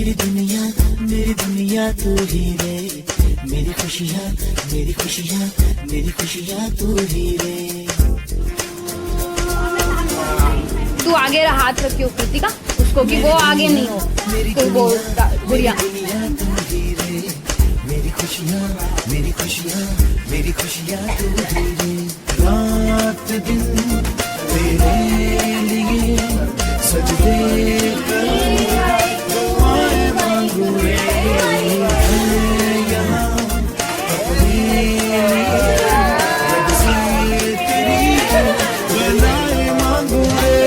मेरी दुनिया तू ही रे, मेरी खुशियाँ तू ही रे। तू आगे हाथ रखियो कृतिका, उसको कि वो आगे नहीं हो तो वो गुड़िया। मेरी खुशियाँ तू ही रे। रात दिन तेरे लिए सजदे दुआएं मांगू रे। यहाँ अपने रब से तेरी बनाए मांगू रे।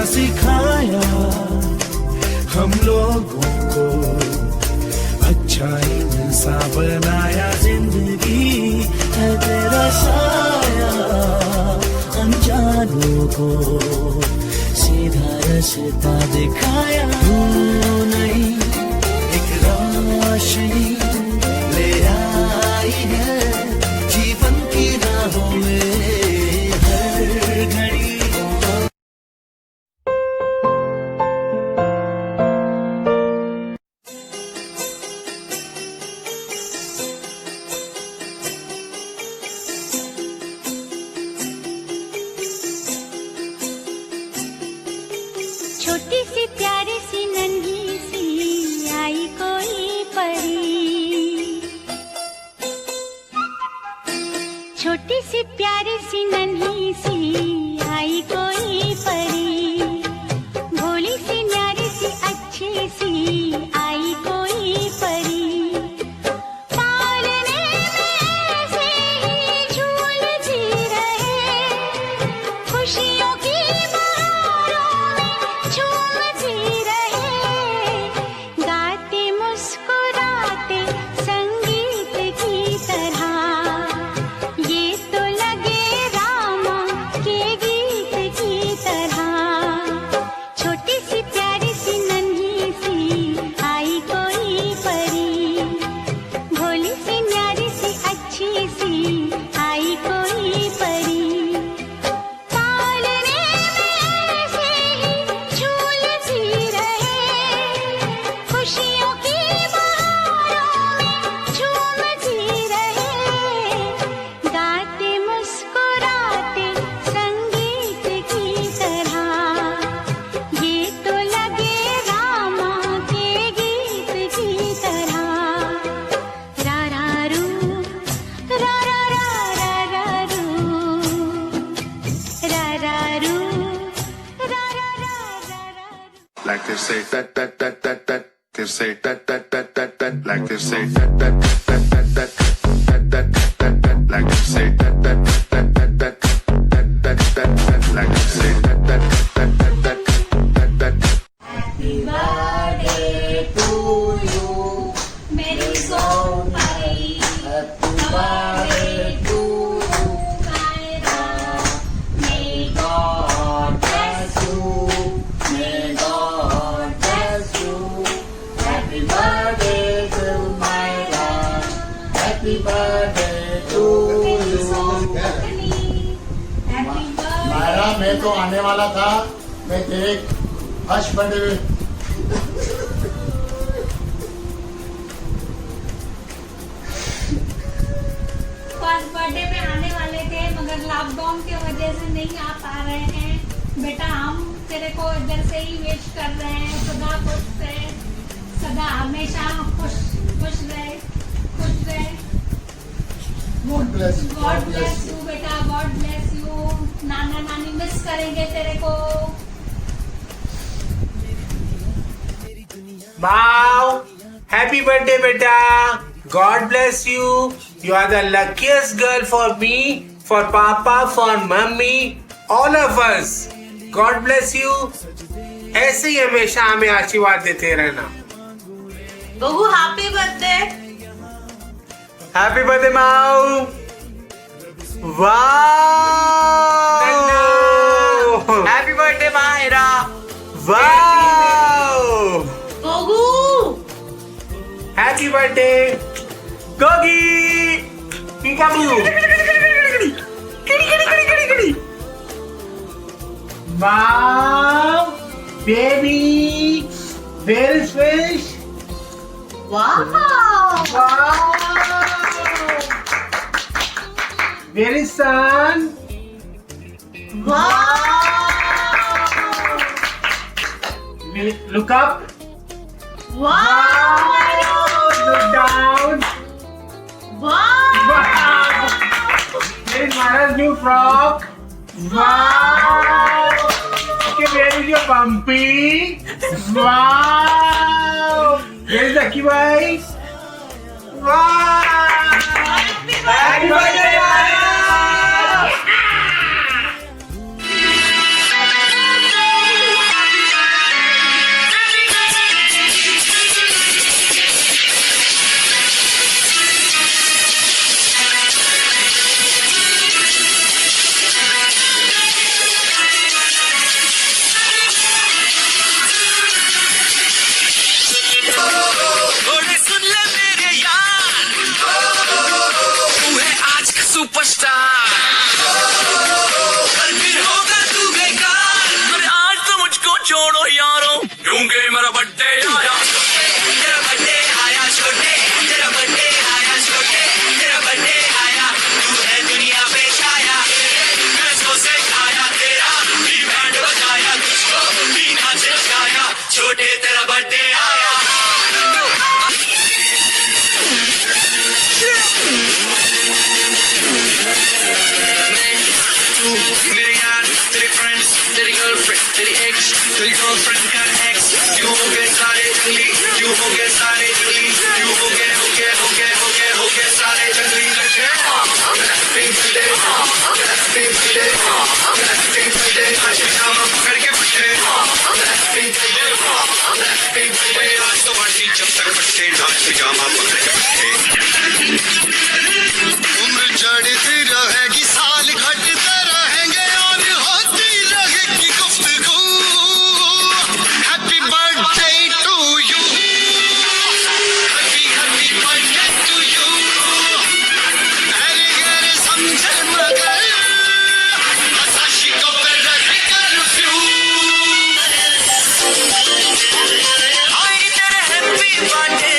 सिखाया हम लोगों को, अच्छा इंसान बनाया। जिंदगी है तेरा साया, अनजानों को सीधा रास्ता दिखाया। तू नहीं एक रोशनी ले आई है जीवन की राहों में हर घड़ी। छोटी सी प्यारी सी नन्ही सी आई कोई परी, छोटी सी प्यारी सी नन्ही सी आई कोई परी, भोली सी न्यारी सी अच्छी सी आई कोई परी, पालने में ऐसे ही झूलती रहे, खुशियों की झूमती रहे, गाते मुस्कुराते संगीत की तरह, ये तो लगे रामा के गीत की तरह। छोटी सी प्यारी सी नन्ही सी आई कोई परी, भोली सी न्यारी सी अच्छी सी आई कोई परी, खुशियों की बहारों में झूमती रहे, गाते मुस्कुराते संगीत की तरह, ये तो लगे रामा के गीत की तरह। रा रा रू रा रा रा रा रा रू रा रा रू रा रा रा रा रा। Like they say that they say that like they say that like they say that like they say Happy birthday to you, मेरी Sonpari. Happy birthday to you, Kaira. May God bless you, may God bless you. Happy birthday to Myra, happy birthday to you. Happy Myra, मैं तो आने वाला था, मैं तेरे first birthday में आने वाले थे, मगर लॉकडाउन की वजह से नहीं आ पा रहे हैं। बेटा हम तेरे को इधर से ही विश कर रहे हैं, सदा खुश रहे, सदा हमेशा खुश रहे, खुश रहे। गॉड ब्लेस यू बेटा, गॉड ब्लेस यू। नाना नानी मिस करेंगे तेरे को। वाओ, हैप्पी बर्थडे बेटा, God bless you. You are the luckiest girl for me, for Papa, for Mummy, all of us. God bless you. ऐसे ही हमेशा हमें आशीर्वाद देते रहना. बहू happy birthday. Happy birthday, Mau. Wow. Happy birthday Mahira. Wow. बहू. Happy birthday, Gogi. Peekaboo. Mom, baby, where is fish? वाह. Wow. Where is sun? वाह. Look up. वाह. Look down. वाह. Wow. Where is Mara's new frock? Wow. Okay, where is your bumpy? Wow. Where is Lucky Boy? Wow. Happy birthday, Mara. थोड़े सुन ले मेरे यार, तू है आज का सुपरस्टार. कल फिर होगा तू बेकार. अरे आज तो मुझको छोड़ो यारो, क्योंकि मेरा बर्थडे आया. तेरा बर्थडे आया छोटे, तेरा बर्थडे आया छोटे, तेरा बर्थडे आया. तू है दुनिया पे छाया, पैसों से खाया तेरा भी बैंड बजाया, तुझको भी नाच गाया. छोटे तेरा बर्थडे आया. तेरे यार, तेरे फ्रेंड्स, तेरी गर्लफ्रेंड, तेरी एक्स, तेरी गर्लफ्रेंड का एक्स, क्यों हो गए सारे जंगली, क्यों हो गए सारे जंगली, क्यों हो गए सारे जंगली इकट्ठे. पिंपले, पिंपले, पिंपले, आज पिजामा पकड़ के बैठे. पिंपले, पिंपले, आज तो पार्टी जब तक बच्चे आज पिजामा पकड़ के बैठे. उम्र चढ़ती रहेगी, साल घटते रहेंगे और होती रहेगी गुफ्तगू. Happy birthday to you, happy happy birthday to you. अरे अरे समझे मगर आशिकों पे रखे कर्फ्यू. हाय तेरे happy birthday.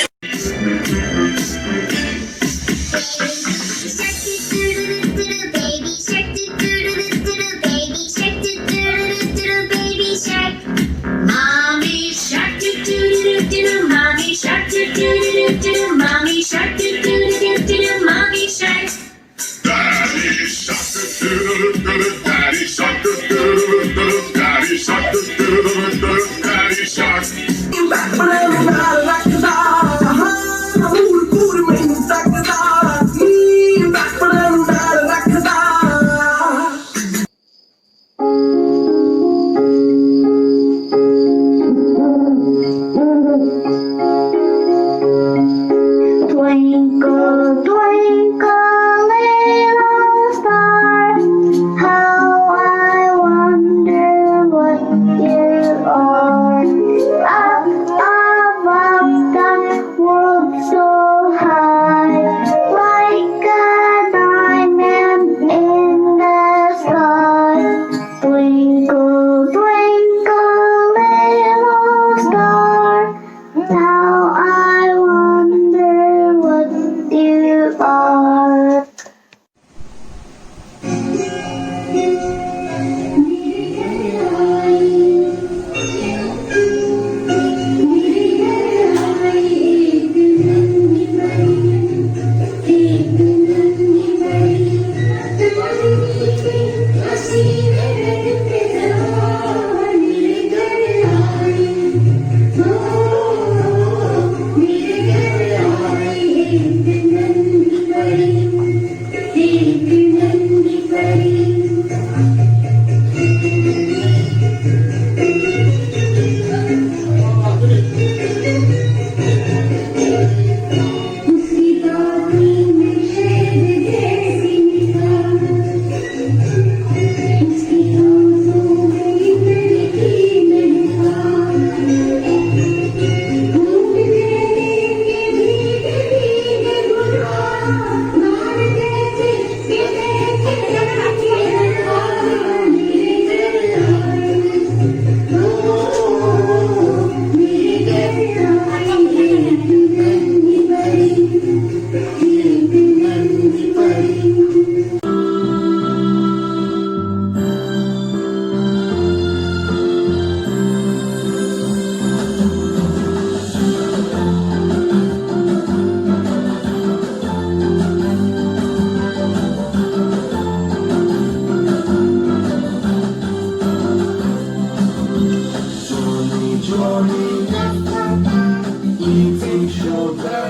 eating sugar,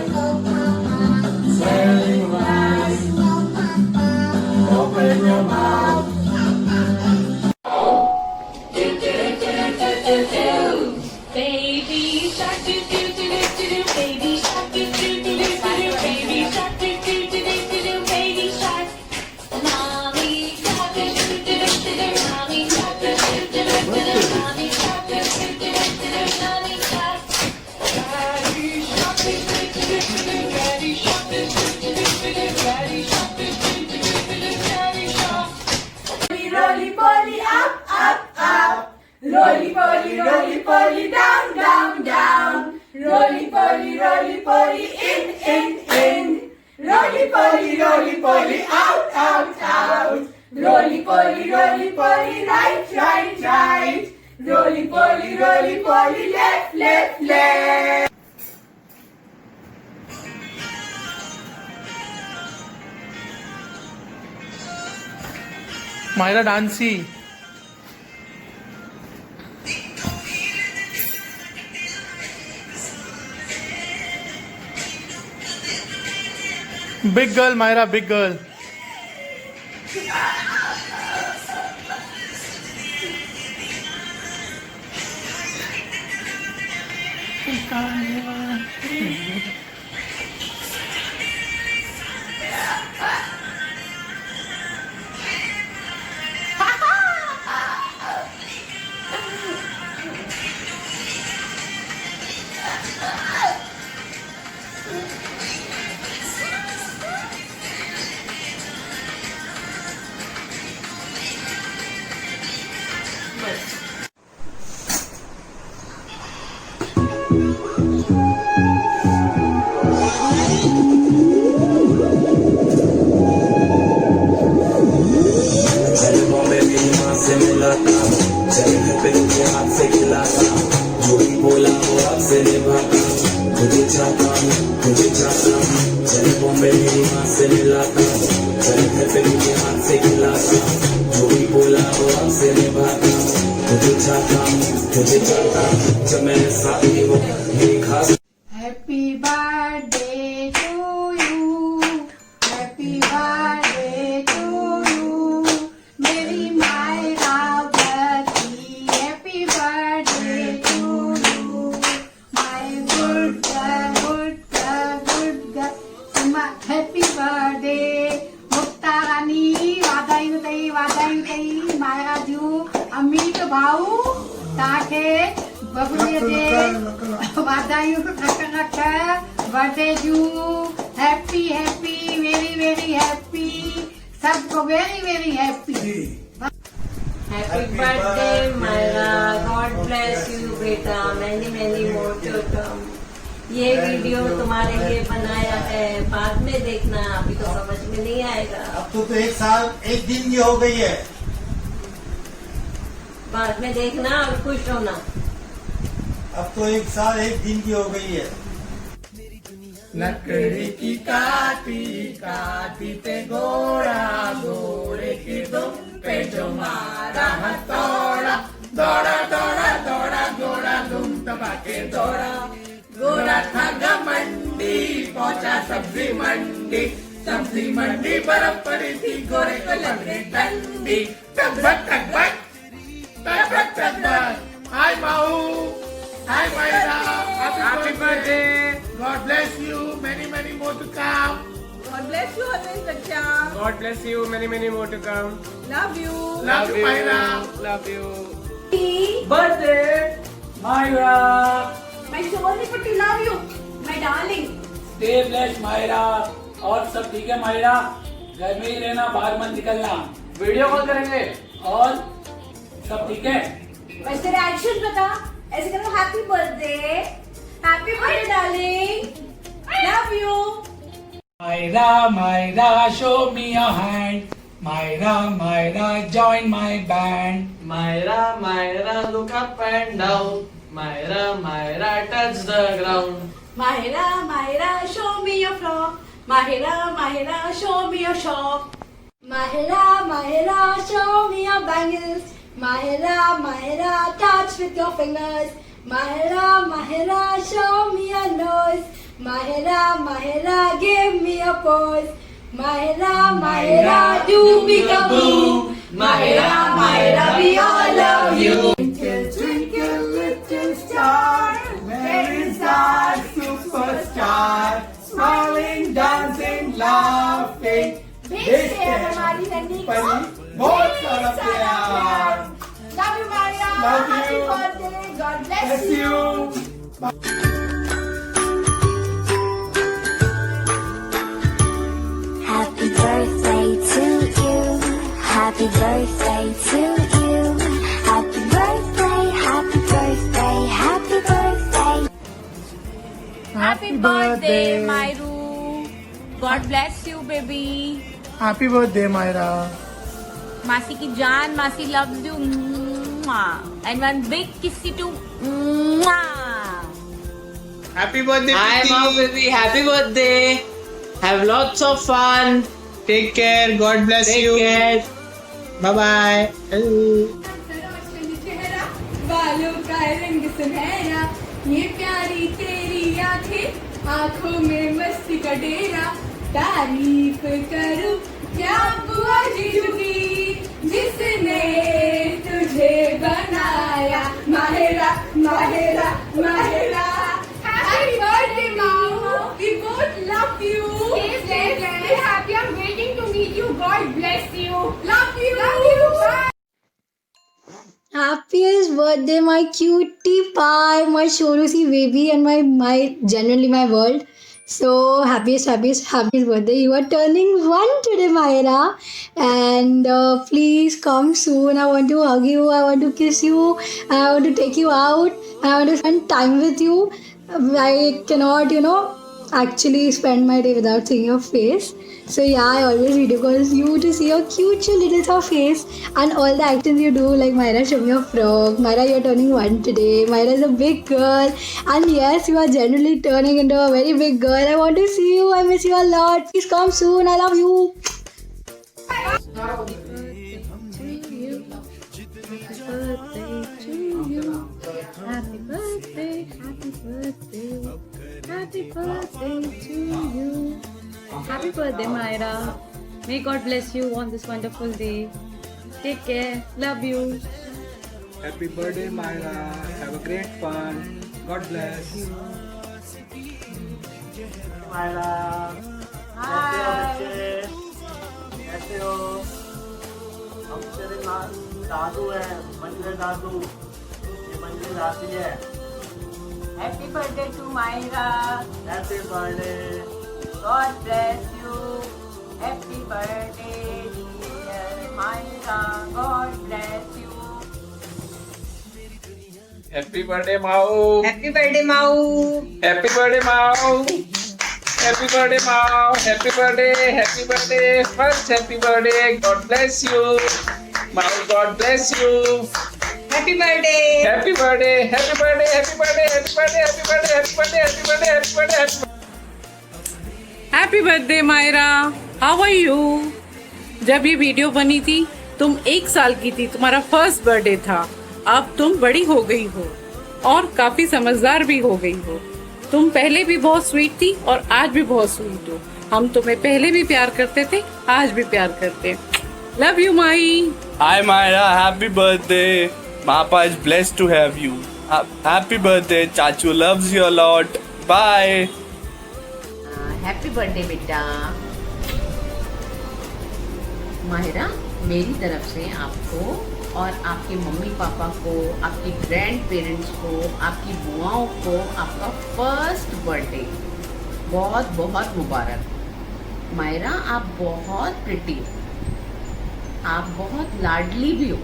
selling rice. Open your mouth. Baby shark do do do do do do, baby shark do do do do do do, baby shark do do do do do do, baby shark. Mommy shark do do do do do do, mommy shark do do do do do do, mommy shark do do do do do do, mommy shark. Daddy shark do do do do do, daddy shark do do do do do, daddy shark do do do do do, daddy shark. Roly poly up, up, up. Roly poly down, down, down. Roly poly in. Roly poly out, out, out. Roly poly right, right, right. Roly poly left, left, left. Myra डांसी big girl Myra big girl Happy birthday to you. Happy birthday to you. Meri Myra Bhatti. Happy birthday to you. My good girl, good girl, good girl. Happy birthday. Mukta Rani, वादाई माया जू अमित भाऊ ताके बबुए जे वादाई रख birthday जू happy happy very very happy सबको very very happy Happy birthday, Myra. God bless you, बेटा. Many many more to come. ये video तुम्हारे लिए बनाया है, बाद में देखना, अभी तो समझ में नहीं आएगा. अब तो एक साल एक दिन की हो गई है. बाद में देखना और खुश होना. अब तो एक साल एक दिन की हो गई है. लकड़ी की काटी काटी पे घोड़ा घोड़े की दुम पे जो मारा हथौड़ा दौड़ा दौड़ा दौड़ा घोड़ा दुम दबा के दौड़ा घोड़ा था घमंडी पहुंचा सब्जी मंडी बर्फ पड़ी थी घोड़े को लगे ठंडी टकबक टकबक टकबक टकबक. हाय माऊ. Hi, Myra. Happy birthday. God bless you. Many, many more to come. God bless you always, बच्चा. God bless you. Many, many more to come. Love you. Love you, Myra. Love you. Birthday, Myra. My Shoni Patti, love you. My darling. Stay blessed, Myra. और सब ठीक है Myra? घर में ही रहना, बाहर मत निकलना. वीडियो कॉल करेंगे. और सब ठीक है? बस तेरे एक्शन बता. ऐसे करो happy birthday darling. Love you. Myra, show me your hand. Myra, join my band. Myra, look up and down. Myra, touch the ground. Myra, show me your frock. Myra, show me your shop. Myra, show me your bangles. Myra, touch with your fingers. Mahera, Mahera, show me a nose. Mahera, Mahera, give me a pose. Mahera, Mahera, do peekaboo. Mahera, Mahera, we all love you. Twinkle, twinkle, little star, where is our superstar? Smiling, dancing, laughing. भेजते हैं हमारी नन्ही को बहुत सारा प्यार. Love you, Maya. Love Happy you. birthday. God bless Bless you. you. Happy birthday to you. Happy birthday to you. Happy birthday, happy birthday, happy birthday. Happy birthday, Myru. God bless you, baby. Happy birthday, Myra. Masi ki jaan, Masi loves you. And one big kissy to. Happy birthday, Hi, Mom, baby. Happy birthday. Have lots of fun. Take care. God bless you. Take care. Bye-bye. बालों का रंग सुनहरा, ये प्यारी तेरी आंखें, आंखों में मस्ती का डेरा. तारीफ करूं क्या बुआ जीजू की, जिसने तुझे बनाया. Mahira, Mahira, Mahira. Happy birthday, Mom. We both love you. Stay happy. I'm waiting to meet you. God bless you. Love you. Love you. Bye. Happiest birthday, my cutie pie, my Shorusi baby, and my generally my world. So happiest birthday. You are turning 1 today, Myra, and please come soon. I want to hug you. I want to kiss you. I want to take you out. I want to spend time with you. I cannot, actually spend my day without seeing your face. So yeah, I always video calls you to see your cute little soft face and all the actions you do. Like Myra, show me your frog. Myra, you're turning 1 today. Myra is a big girl, and yes, you are generally turning into a very big girl. I want to see you. I miss you a lot. Please come soon. I love you. Happy birthday to you. Happy birthday, Myra. May God bless you on this wonderful day. Take care. Love you. Happy birthday, Myra. Have a great fun. God bless. Myra. कैसे हो? हम तेरे दादू है, मंजर दादू. ये मंजर दादी है. Happy birthday to Myra. Happy birthday. God bless you. Happy birthday, dear Myra. God bless you. Happy birthday, Mau. Happy birthday, Mau. Happy birthday, Mau. Happy birthday, Mau. Happy birthday. Happy birthday. First happy birthday. God bless you. Mau, God bless you. Happy birthday. Happy birthday. Happy birthday. Happy birthday. Happy birthday. Happy birthday. Happy birthday. Happy birthday. Happy birthday. Happy birthday. Happy birthday Myra, how are you? जब ये video बनी थी तुम 1 साल की थी, तुम्हारा first birthday था. अब तुम बड़ी हो गई हो और काफी समझदार भी हो गई हो. तुम पहले भी बहुत स्वीट थी और आज भी बहुत स्वीट हो. हम तुम्हें पहले भी प्यार करते थे, आज भी प्यार करते हैं. Love you my. Hi Myra, happy birthday. Papa is blessed to have you. Happy birthday. Chachu loves you a lot. Bye. Happy birthday बेटा. माहिरा, मेरी तरफ से आपको और आपके मम्मी पापा को, आपके ग्रैंड पेरेंट्स को, आपकी बुआओं को आपका फर्स्ट बर्थडे बहुत बहुत मुबारक. माहिरा, आप बहुत प्रिटी हो, आप बहुत लाडली भी हो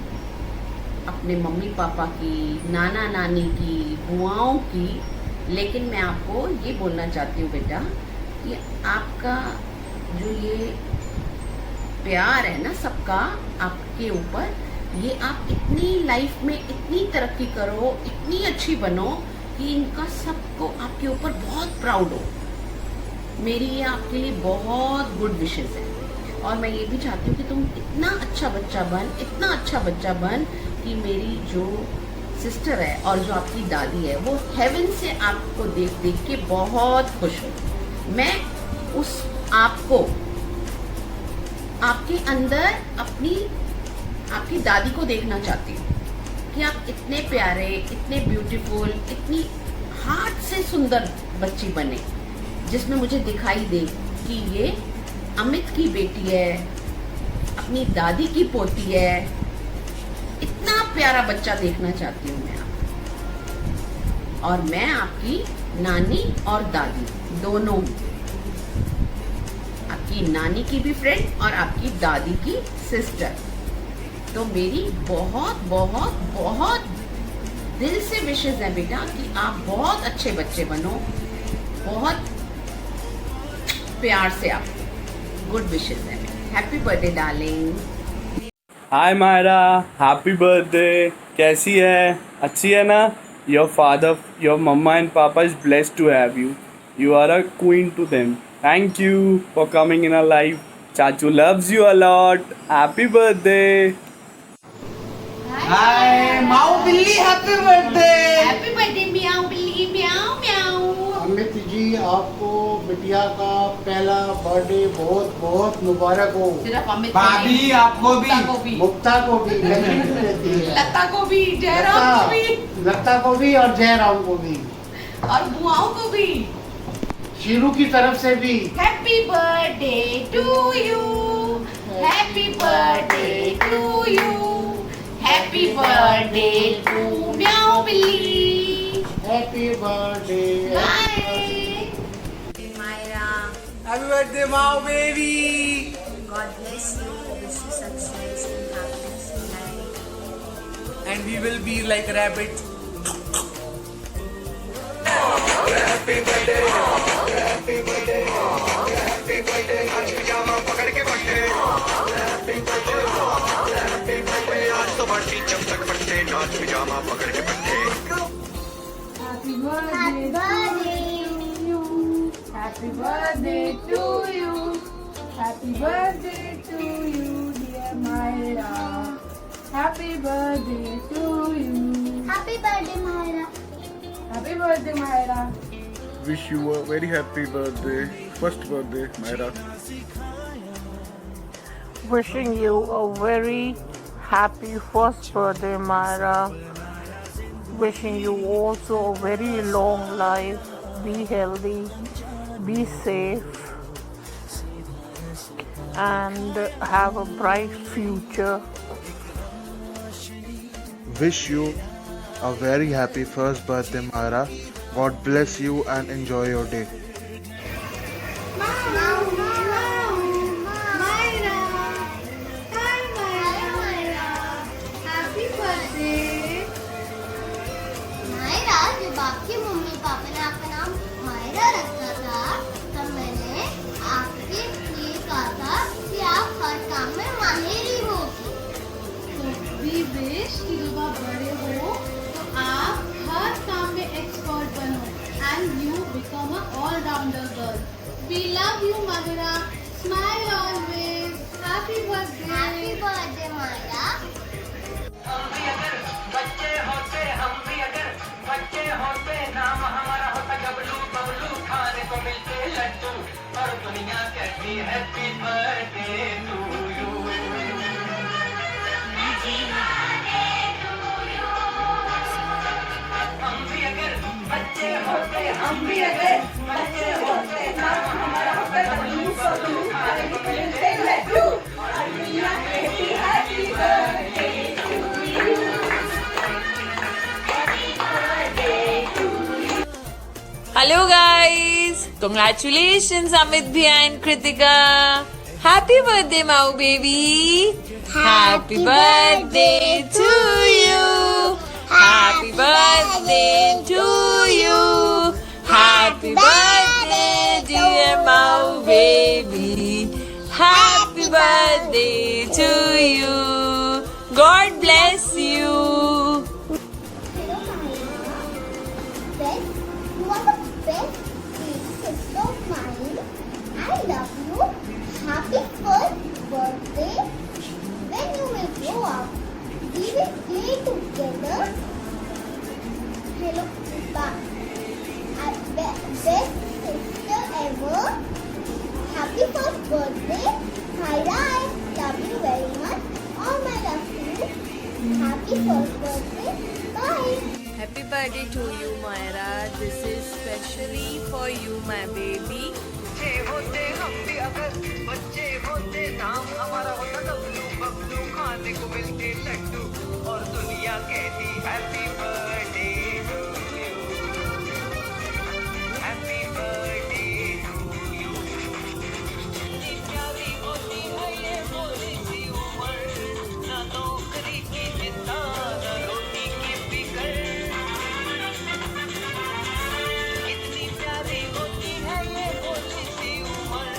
अपने मम्मी पापा की, नाना नानी की, बुआओं की. लेकिन मैं आपको ये बोलना चाहती हूँ बेटा कि आपका जो ये प्यार है ना सबका आपके ऊपर, ये आप इतनी लाइफ में इतनी तरक्की करो, इतनी अच्छी बनो कि इनका सबको आपके ऊपर बहुत प्राउड हो. मेरी ये आपके लिए बहुत गुड विशेस है. और मैं ये भी चाहती हूँ कि तुम इतना अच्छा बच्चा बन कि मेरी जो सिस्टर है और जो आपकी दादी है वो हेवन से आपको देख देख के बहुत खुश हो। मैं उस आपको आपके अंदर आपकी दादी को देखना चाहती हूँ कि आप इतने प्यारे, इतने ब्यूटीफुल, इतनी हार्ट से सुंदर बच्ची बने, जिसमें मुझे दिखाई दे कि ये अमित की बेटी है, अपनी दादी की पोती है। इतना प्यारा बच्चा देखना चाहती हूँ मैं आपको। और मैं आपकी नानी और दादी दोनों हूँ, आपकी नानी की भी फ्रेंड और आपकी दादी की सिस्टर। तो मेरी बहुत बहुत बहुत दिल से विशेष है बेटा कि आप बहुत अच्छे बच्चे बनो, बहुत प्यार से आपको गुड विशेष है। Happy birthday darling. Hi Myra, happy birthday. कैसी है? अच्छी है ना? Your father, your mamma and papa is blessed to have you. You are a queen to them. Thank you for coming in our life. Chachu loves you a lot. Happy birthday. हाय माऊ बिल्ली, happy birthday. Happy birthday मियाऊ बिल्ली, म्याऊ म्याऊ। अमित जी, आपको बिटिया का पहला birthday बहुत बहुत मुबारक हो। सिर्फ अमित भाभी आपको भी, मुक्ता को भी, लता को भी, जयराम को भी, लता को भी और जयराम को भी, और बुआओं को भी, शीरू की तरफ से भी। Happy birthday to you, happy birthday to you, happy birthday to meow बिल्ली, happy birthday. Myra, happy birthday माऊ baby. God bless you, wish you success and happiness in life. And we will be like rabbit. Happy birthday, happy birthday, happy birthday. आज pyjama पकड़ के birthday, happy birthday, happy birthday. आज तो बढ़ती जब तक birthday, आज पिजामा पकड़ के birthday. Happy birthday to you. Happy birthday to you. Happy birthday to you, dear Myra. Happy birthday to you. Happy birthday, Myra. Happy birthday, Myra. Wish you a very happy birthday, first birthday, Myra. Wishing you a very happy first birthday, Myra. Wishing you also a very long life. Be healthy, be safe, and have a bright future. Wish you a very happy first birthday, Myra. God bless you and enjoy your day. जब आपके mummy papa ने आपका नाम मायरा रखा था, तब मैंने आपके लिए कहा था कि आप हर काम में माहिर होगी। So we wish कि जब आप बड़े हो तो आप हर काम में एक्सपर्ट बनो and you become an all-rounder girl. We love you, Myra. Smile always. Happy birthday. Happy birthday, Myra. हम भी अगर बच्चे होते, हम भी अगर बच्चे होते, नाम हमारा होता गबलू बबलू, खाने को मिलते लड्डू, और दुनिया कहती हैप्पी बर्थडे टू यू। हम भी अगर बच्चे होते, हम भी अगर बच्चे होते, नाम हमारा होता गबलू बबलू, खाने को मिलते लड्डू, और दुनिया कहती happy birthday to you. Hello guys! Congratulations Amit Bhaiya and Kritika! Happy birthday Mau baby! Happy birthday to you! Happy birthday to you! Happy birthday dear Mau baby! Happy birthday to you! God bless you! You are the best big sister of mine. I love you. Happy first birthday. When you will grow up, we will play together Happy first birthday, Myra. I love you very much. All my love to you. Happy first birthday. Bye. Happy birthday to you, Myra. This is specially for you, my baby. बच्चे होते हम भी अगर बच्चे होते नाम हमारा होता डब्लू बबलू खाने को मिलते लड्डू और दुनिया कहती happy birthday to you happy birthday to you कितनी प्यारी होती है ये भोली सी उम्र ना नौकरी की चिंता ना रोटी की फिक्र कितनी प्यारी होती है ये भोली सी उम्र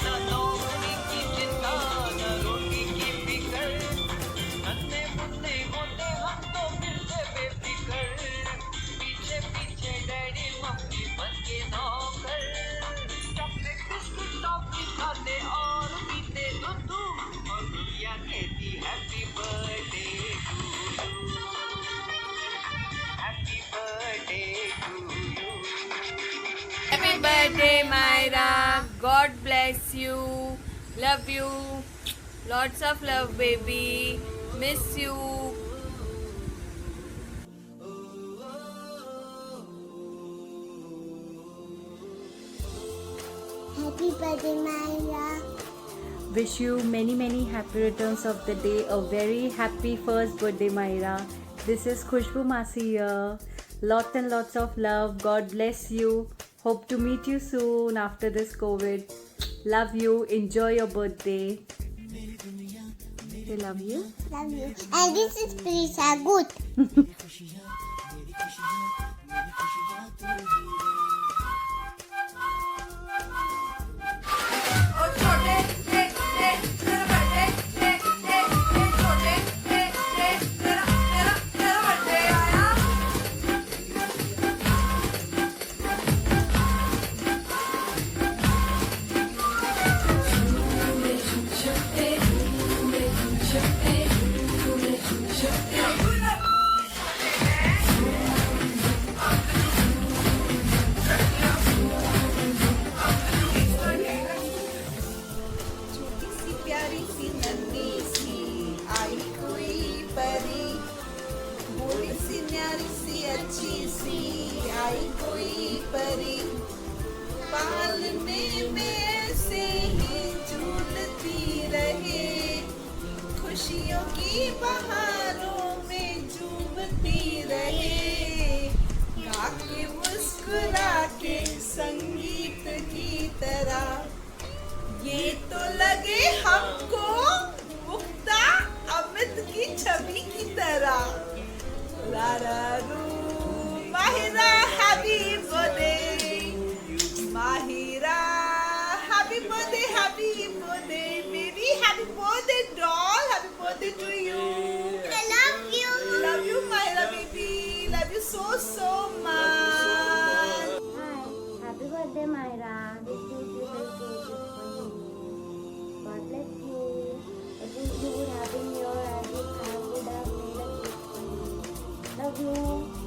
ना नौकरी की चिंता ना रोटी की फिक्र नन्हे मुन्ने होते हम तो फिरते बेफिक्र पीछे पीछे डैडी मम्मी बन के नौकर चॉकलेट बिस्कुट टॉफी खाते और पीते दूध और दुनिया कहती happy birthday to you happy birthday to you Happy birthday, Myra. God bless you. Love you. Lots of love, baby. Miss you. Happy birthday, Myra. Wish you many happy returns of the day. A very happy first birthday, Myra. This is Khushbu Masi here. Lots and lots of love. God bless you. Hope to meet you soon after this COVID. Love you. Enjoy your birthday. They love you. Love you. And this is Prisha. Good. छोटी सी प्यारी सी नन्ही सी आई कोई परी बोली सी न्यारी सी अच्छी सी आई कोई परी पालने में ऐसे ही झूलती रहे खुशियों की बहारों में झूमती रहे गा के मुस्कुरा के संगीत की तरह ये तो लगे हमको मुक्ता अमित की छवि की तरह Mahira happy birthday Mahira happy birthday baby happy birthday doll happy birthday to you I love you. Mahira baby love you so much. Hi. Happy birthday, Myra. This beautiful cake is for you. God bless you. If you would have been here, I would have made a cake for you. Love you.